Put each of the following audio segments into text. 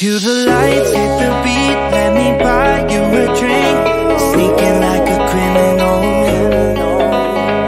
Cue the lights, hit the beat, let me buy you a drink. Sneaking like a criminal.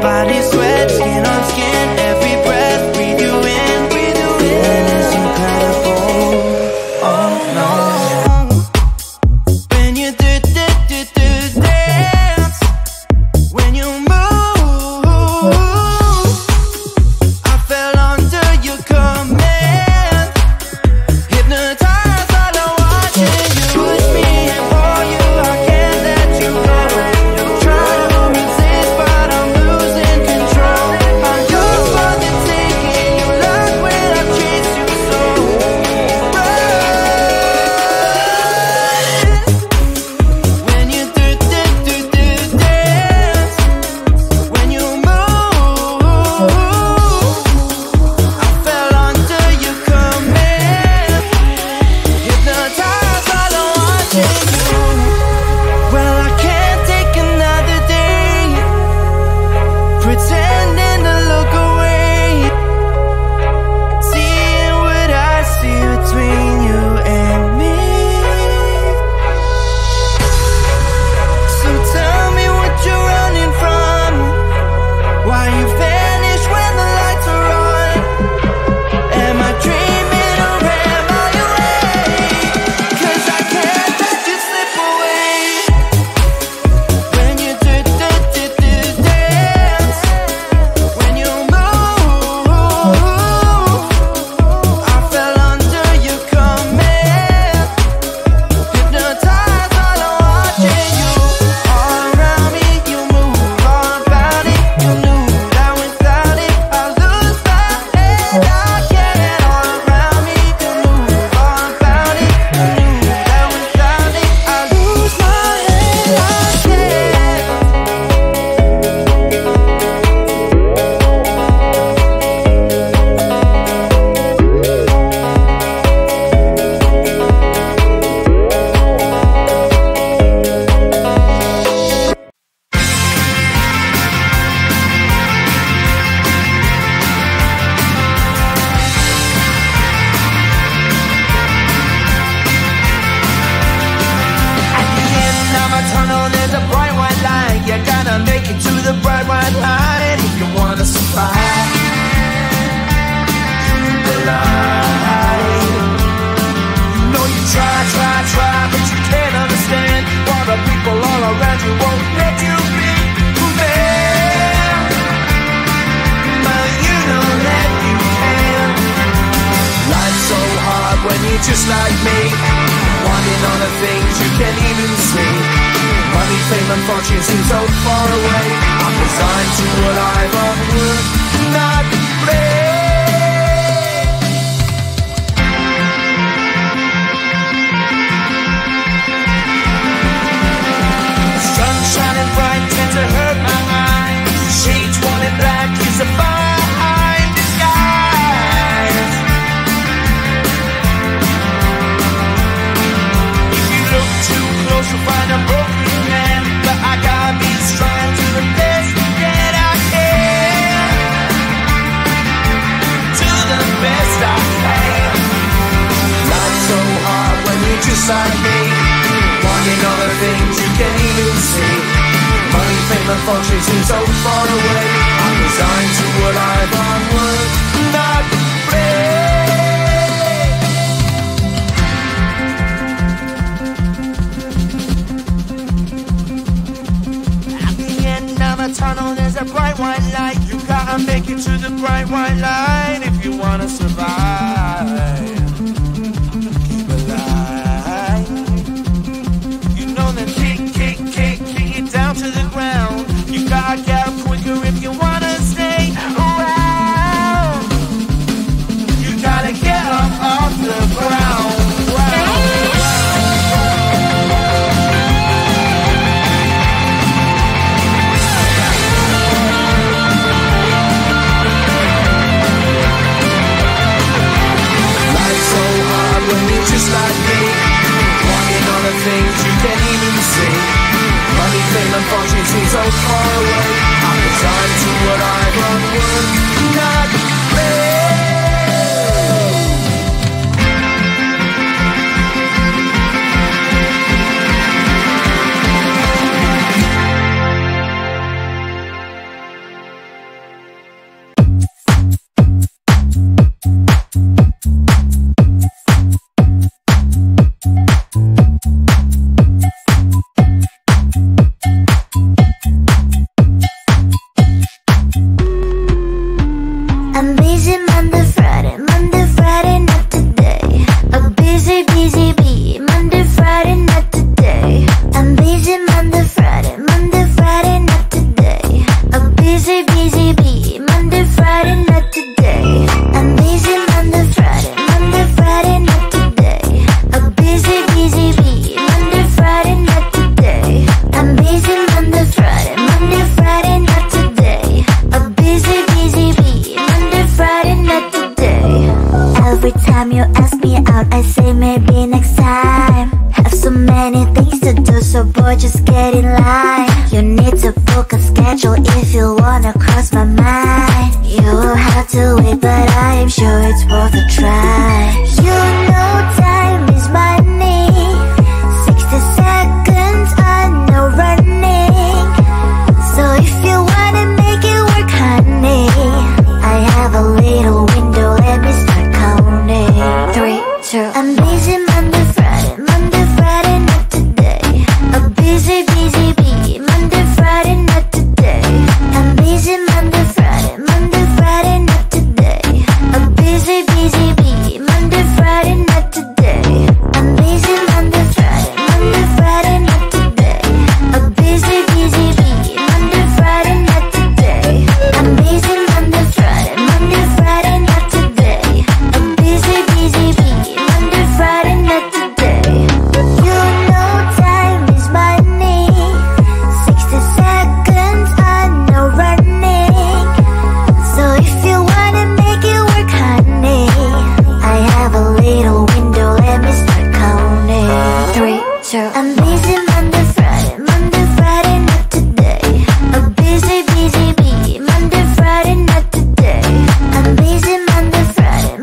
Body sweat, skin on skin, every breath, breathe you in. Feeling is incredible. Oh no. When you dance, when you move, I fell under your command. Hypnotized by the watching you push me and for you, I can't let you go. Try to resist, but I'm losing control. I'm yours for the taking. You love when I chase you so. When you dance, when you move, I fell under your command. Hypnotized by the watching you. Well, I can't take another day pretending to look away, seeing what I see between you and me. So tell me what you're running from, why you vanish when the lights are on. Am I dreaming or am I awake? 'Cause I can't let you slip away. When you dance, when you move, I fell under your command. Hypnotized by the watching you. All around me, you move, all about it. You knew that without it, I lose my head. I can't. All around me, you move, all about it. You knew that without it, I lose my head. I can't. At the end of a tunnel, there's a bright white light. You gotta make it to the bright white light if you wanna survive. The light. You know you try, but you can't understand why the people all around you won't let you be who they are. But you know that you can. Life's so hard when you're just like me, wanting all the things you can't even see. Money, fame, and fortune seem so far away. I'm resigned to what I've unworked, not play. Sun shining bright tends to hurt my eyes. Shades worn in black is a fine disguise. If you look too close, you'll find a broken man. But I gotta be strong to the best that I can. To the best I can. Life's so hard when you're just like me, wanting all the things you can't even see. Money, fame, and fortune seem so far away. I'm resigned to what I've unworked, not play. At the end of a tunnel, there's a bright white light. You gotta make it to the bright white light if you wanna survive. Keep alive. You know that kick it down to the ground. You gotta get up quicker if you wanna stay around. You gotta get up off the ground. Life's so hard when you're just like me, wanting all the things you can't even see. Money, fame, and fortune seem so far away. I'm resigned to what I've unworked, not play. say maybe next time. Have so many things to do, so boy, just get in line. You need to book a schedule if you wanna cross my mind. You will have to wait, but I am sure it's worth a try. You know time is money. 60 seconds on no running. So if you wanna make it work, honey, I have a little window, let me start counting. 3, 2, I'm busy Monday, Friday, not today. A busy, busy bee, Monday, Friday, not today. I'm busy Monday, Friday, not today. A busy, busy bee, Monday, Friday, not today. I'm busy Monday, Friday, not today. A busy, busy bee, Monday, Friday, not today. I'm busy Monday, Friday, not today. A busy, busy bee, Monday, Friday, not today. You know time is money. 60 seconds on no running. So if you wanna make it work, honey, I have a little window, let me start counting. 3, 2, I'm busy Monday, Friday, not today. A busy, busy bee, Monday, Friday, not today. I'm busy Monday, Friday,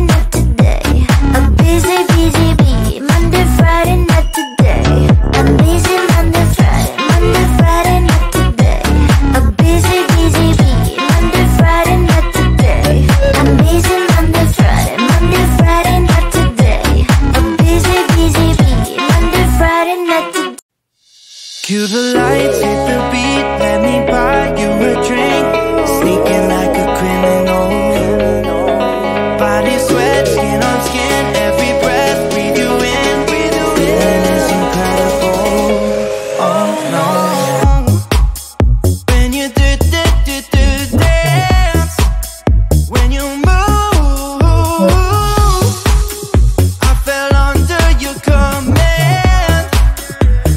not today. A busy, busy bee, Monday, Friday, not today. I'm busy Monday, Friday, not today. A busy, busy bee, Monday, Friday, not today. I'm busy Monday, Friday, not today. A busy, busy bee, Monday, Friday, not today. Cue the lights, hit the beat, let me buy you a drink. Sneaking like a criminal. Body sweat, skin on skin, every breath, breathe you in. Feeling is incredible. Oh no. When you do dance, when you move, I fell under your command.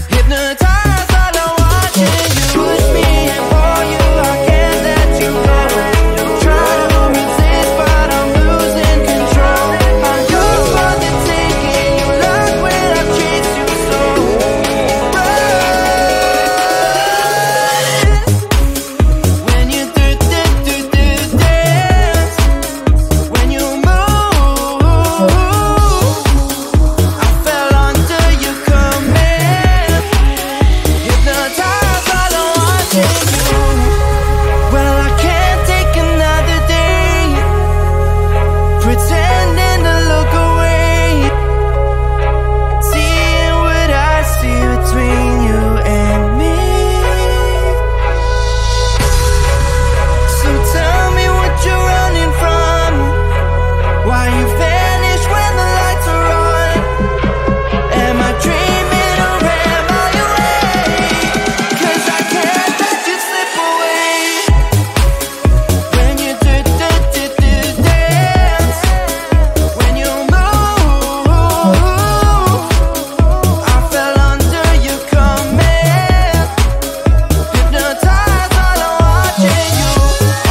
Hypnotized while I'm watching you. Push me and pull you, I can't let you go. Try to resist, but I'm losing control. I'm yours for the taking. You love when I chase you so. When you do dance, when you move, I fell under your command. Hypnotized while I'm watching you. Well, I can't take another day pretending to look away, seeing what I see between you and me. So tell me what you're running from. Why you vanish when the lights are on? Am I dreaming or am I awake? 'Cause I can't let you slip away. When you do dance, when you move, I fell under your command. Hypnotized while I'm watching you.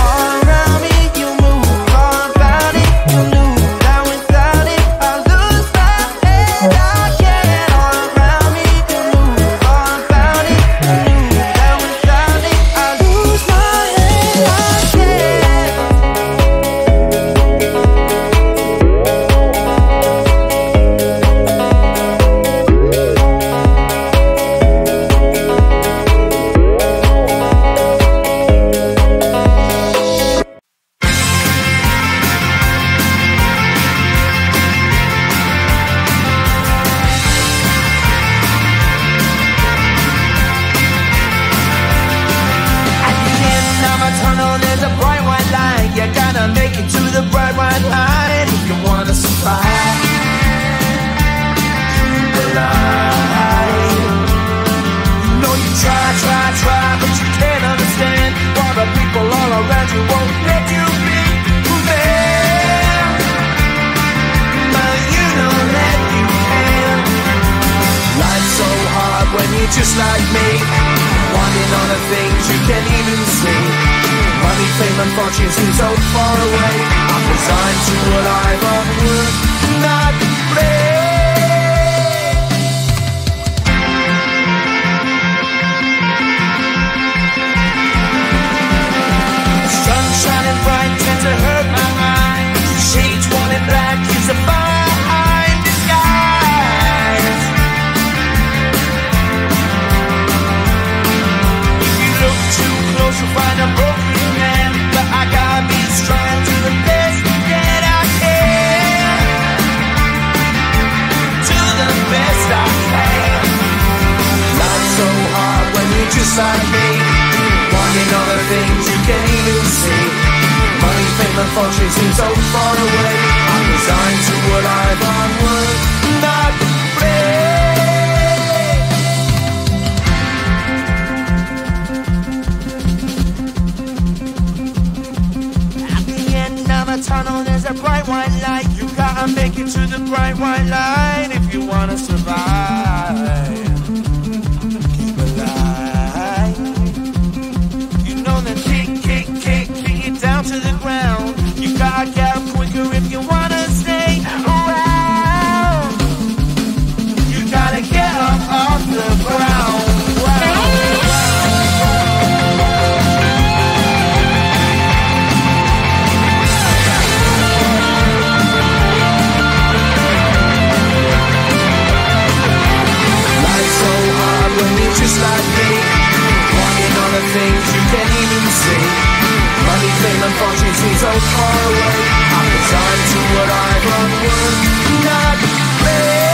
All around me, you move, all about it. You knew that without it, I lose my head. I can't. All around me, you move, all about it. You knew that without it, I lose my head. I can't. At the end of a tunnel, there's a bright white light. You gotta make it to the bright white light if you wanna survive. The light. You know you try, but you can't understand why the people all around you won't let you be there. But you know that you can. Life's so hard when you're just like me, wanting all the things you can't even see. Money, fame and fortune seem so far away. I'm resigned to a life of work, not just like me, wanting all the things you can't even see. Money, fame and fortune seem so far away. I'm resigned to what I've onward not play. At the end of a tunnel there's a bright white light. You gotta make it to the bright white light if you wanna survive. Keep alive. You know that kick it down to the ground. You gotta get up quicker if you wanna stay around. You gotta get up off the ground. Just like me, wanting all the things you can't even see. Money, fame and fortune seem so far away. I'm resigned to what I've onward not play.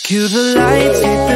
Cue the lights.